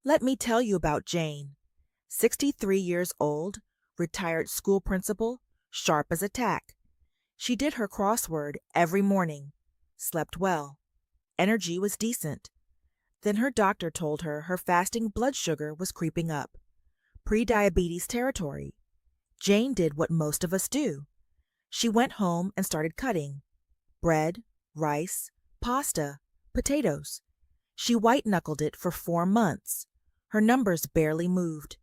Let me tell you about Jane, 63 years old, retired school principal, sharp as a tack. She did her crossword every morning, slept well, energy was decent. Then her doctor told her her fasting blood sugar was creeping up. Prediabetes territory. Jane did what most of us do. She went home and started cutting bread, rice, pasta, potatoes. She white-knuckled it for 4 months. Her numbers barely moved.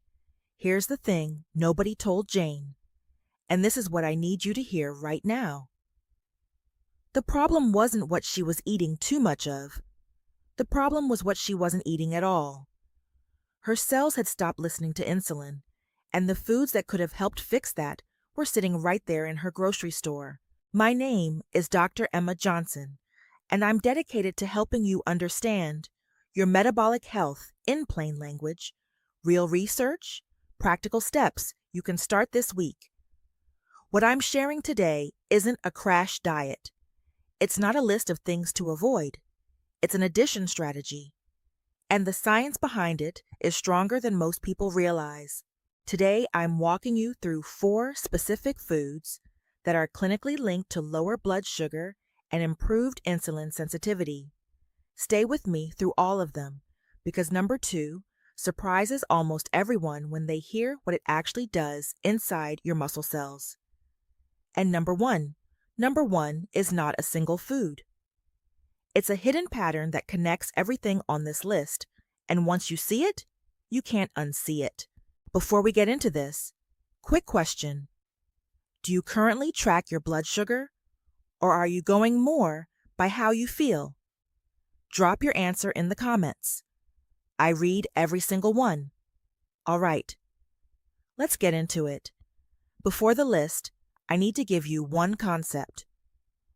Here's the thing nobody told Jane, and this is what I need you to hear right now. The problem wasn't what she was eating too much of. The problem was what she wasn't eating at all. Her cells had stopped listening to insulin, and the foods that could have helped fix that were sitting right there in her grocery store. My name is Dr. Emma Johnson, and I'm dedicated to helping you understand your metabolic health in plain language, real research, practical steps you can start this week. What I'm sharing today isn't a crash diet. It's not a list of things to avoid. It's an addition strategy. And the science behind it is stronger than most people realize. Today, I'm walking you through 4 specific foods that are clinically linked to lower blood sugar and improved insulin sensitivity. Stay with me through all of them, because number 2 surprises almost everyone when they hear what it actually does inside your muscle cells. And number one is not a single food. It's a hidden pattern that connects everything on this list, and once you see it, you can't unsee it. Before we get into this, quick question. Do you currently track your blood sugar, or are you going more by how you feel? Drop your answer in the comments. I read every single one. All right, let's get into it. Before the list, I need to give you one concept.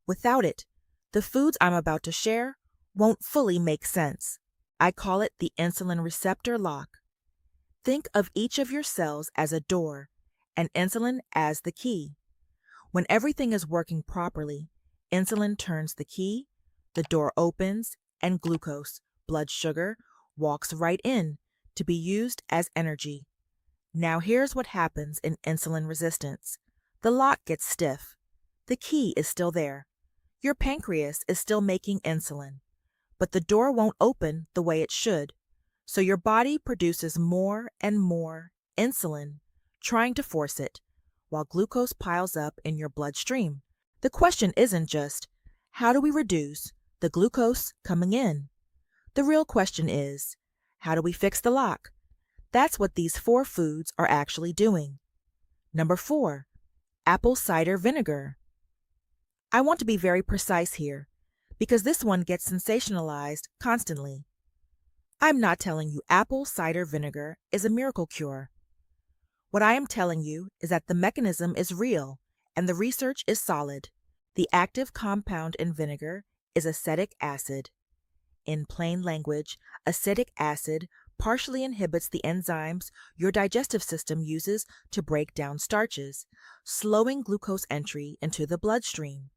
Without it, the foods I'm about to share won't fully make sense. I call it the insulin receptor lock. Think of each of your cells as a door and insulin as the key. When everything is working properly, insulin turns the key, the door opens, and glucose, blood sugar, walks right in to be used as energy. Now here's what happens in insulin resistance. The lock gets stiff. The key is still there. Your pancreas is still making insulin, but the door won't open the way it should, so your body produces more and more insulin, trying to force it, while glucose piles up in your bloodstream. The question isn't just, how do we reduce the glucose coming in? The real question is, how do we fix the lock? That's what these 4 foods are actually doing. Number 4, apple cider vinegar. I want to be very precise here, because this one gets sensationalized constantly. I'm not telling you apple cider vinegar is a miracle cure. What I am telling you is that the mechanism is real and the research is solid. The active compound in vinegar is acetic acid. In plain language, acetic acid partially inhibits the enzymes your digestive system uses to break down starches, slowing glucose entry into the bloodstream.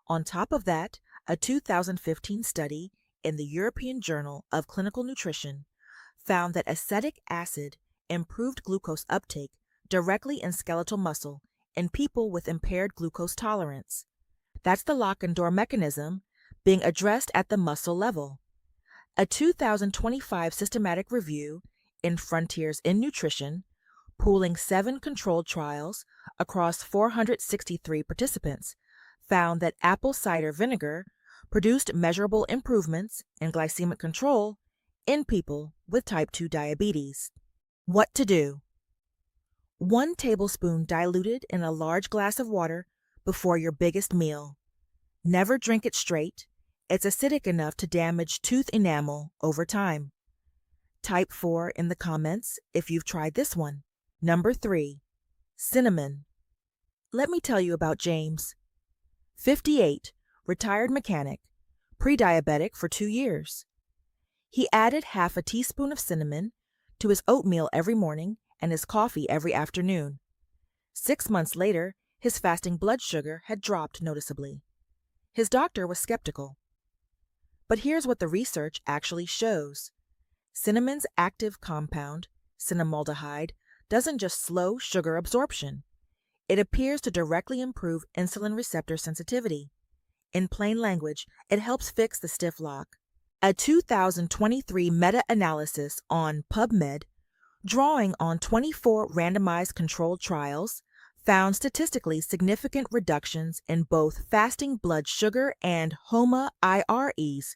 On top of that, a 2015 study in the European Journal of Clinical Nutrition found that acetic acid improved glucose uptake directly in skeletal muscle in people with impaired glucose tolerance. That's the lock and door mechanism being addressed at the muscle level. A 2025 systematic review in Frontiers in Nutrition, pooling 7 controlled trials across 463 participants, found that apple cider vinegar produced measurable improvements in glycemic control in people with type 2 diabetes. What to do? 1 tablespoon diluted in a large glass of water before your biggest meal. Never drink it straight. It's acidic enough to damage tooth enamel over time. Type 4 in the comments if you've tried this one. Number 3, cinnamon. Let me tell you about James. 58, retired mechanic, pre-diabetic for 2 years. He added half a teaspoon of cinnamon to his oatmeal every morning and his coffee every afternoon. 6 months later, his fasting blood sugar had dropped noticeably. His doctor was skeptical. But here's what the research actually shows. Cinnamon's active compound, cinnamaldehyde, doesn't just slow sugar absorption. It appears to directly improve insulin receptor sensitivity. In plain language, it helps fix the stiff lock. A 2023 meta-analysis on PubMed, drawing on 24 randomized controlled trials, found statistically significant reductions in both fasting blood sugar and HOMA-IREs.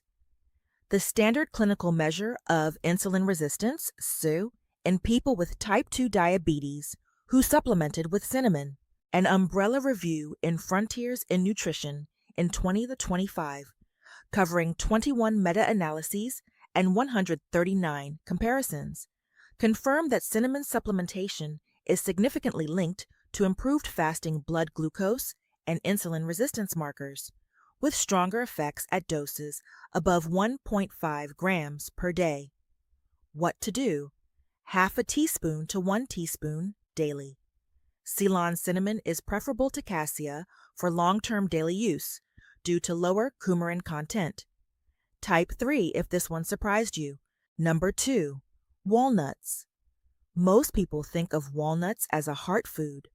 The standard clinical measure of insulin resistance, SU, in people with type 2 diabetes who supplemented with cinnamon. An umbrella review in Frontiers in Nutrition in 2025, covering 21 meta-analyses and 139 comparisons, confirmed that cinnamon supplementation is significantly linked to improved fasting blood glucose and insulin resistance markers, with stronger effects at doses above 1.5 grams per day. What to do? Half a teaspoon to 1 teaspoon daily. Ceylon cinnamon is preferable to cassia for long-term daily use due to lower coumarin content. Type 3 if this one surprised you. Number 2, walnuts. Most people think of walnuts as a heart food.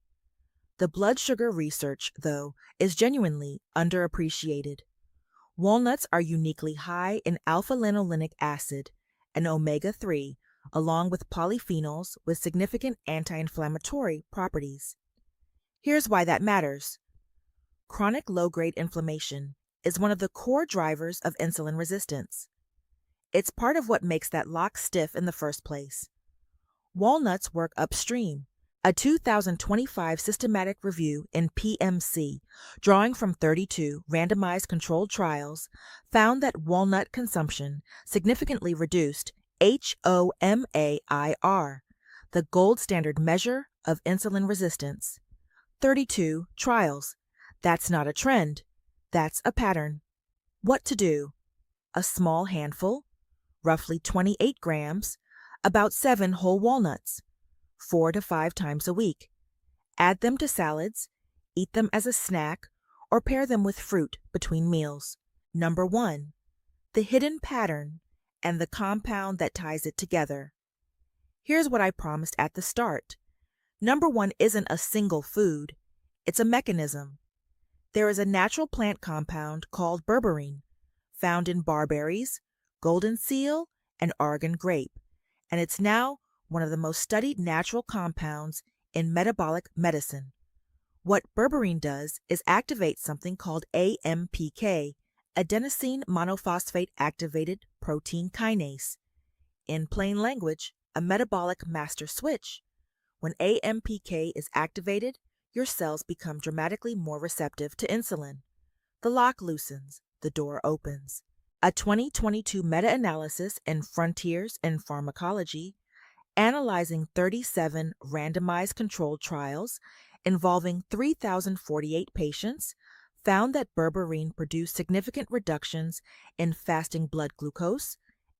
The blood sugar research, though, is genuinely underappreciated. Walnuts are uniquely high in alpha-linolenic acid and omega-3, along with polyphenols with significant anti-inflammatory properties. Here's why that matters. Chronic low-grade inflammation is one of the core drivers of insulin resistance. It's part of what makes that lock stiff in the first place. Walnuts work upstream. A 2025 systematic review in PMC, drawing from 32 randomized controlled trials, found that walnut consumption significantly reduced HOMA-IR, the gold standard measure of insulin resistance. 32 trials. That's not a trend. That's a pattern. What to do? A small handful, roughly 28 grams, about 7 whole walnuts, 4 to 5 times a week. Add them to salads, eat them as a snack, or pair them with fruit between meals. Number 1. The hidden pattern and the compound that ties it together. Here's what I promised at the start. Number 1 isn't a single food. It's a mechanism. There is a natural plant compound called berberine, found in barberries, golden seal, and Oregon grape, and it's now one of the most studied natural compounds in metabolic medicine. What berberine does is activate something called AMPK, adenosine monophosphate activated protein kinase. In plain language, a metabolic master switch. When AMPK is activated, your cells become dramatically more receptive to insulin. The lock loosens, the door opens. A 2022 meta-analysis in Frontiers in Pharmacology, analyzing 37 randomized controlled trials involving 3,048 patients, found that berberine produced significant reductions in fasting blood glucose,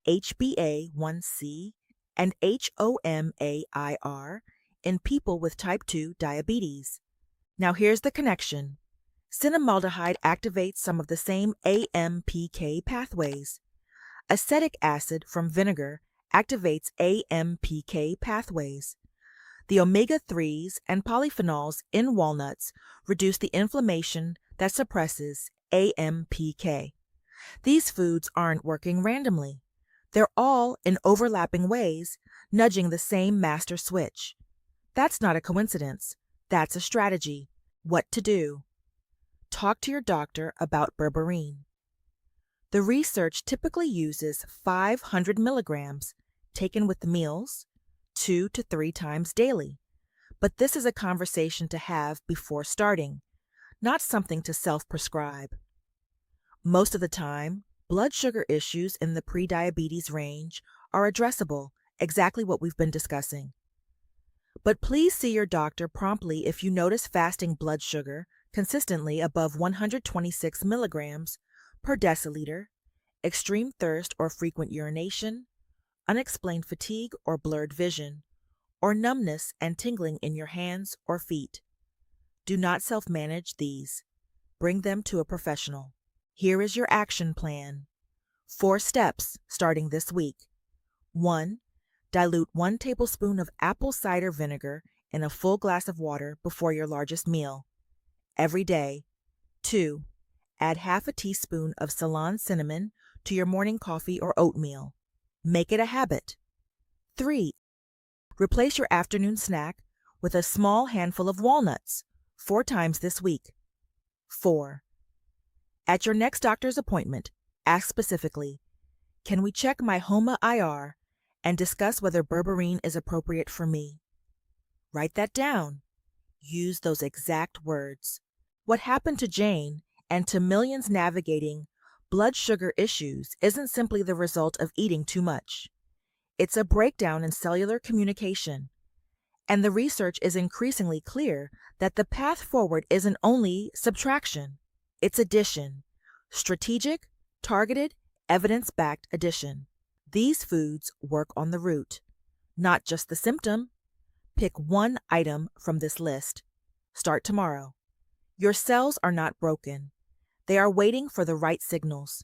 HbA1c, and HOMA-IR in people with type 2 diabetes. Now here's the connection. Cinnamaldehyde activates some of the same AMPK pathways. Acetic acid from vinegar activates AMPK pathways. The omega-3s and polyphenols in walnuts reduce the inflammation that suppresses AMPK. These foods aren't working randomly. They're all, in overlapping ways, nudging the same master switch. That's not a coincidence. That's a strategy. What to do? Talk to your doctor about berberine. The research typically uses 500 milligrams, taken with meals, 2 to 3 times daily. But this is a conversation to have before starting, not something to self-prescribe. Most of the time, blood sugar issues in the prediabetes range are addressable, exactly what we've been discussing. But please see your doctor promptly if you notice fasting blood sugar consistently above 126 milligrams per deciliter, extreme thirst or frequent urination, unexplained fatigue or blurred vision, or numbness and tingling in your hands or feet. Do not self-manage these. Bring them to a professional. Here is your action plan. 4 steps starting this week. 1. Dilute 1 tablespoon of apple cider vinegar in a full glass of water before your largest meal. Every day. 2. Add half a teaspoon of Ceylon cinnamon to your morning coffee or oatmeal. Make it a habit. 3. Replace your afternoon snack with a small handful of walnuts 4 times this week. 4. At your next doctor's appointment, ask specifically, "Can we check my HOMA IR and discuss whether Berberine is appropriate for me?" Write that down. Use those exact words. What happened to Jane and to millions navigating blood sugar issues isn't simply the result of eating too much. It's a breakdown in cellular communication. And the research is increasingly clear that the path forward isn't only subtraction, it's addition. Strategic, targeted, evidence-backed addition. These foods work on the root, not just the symptom. Pick one item from this list. Start tomorrow. Your cells are not broken. They are waiting for the right signals.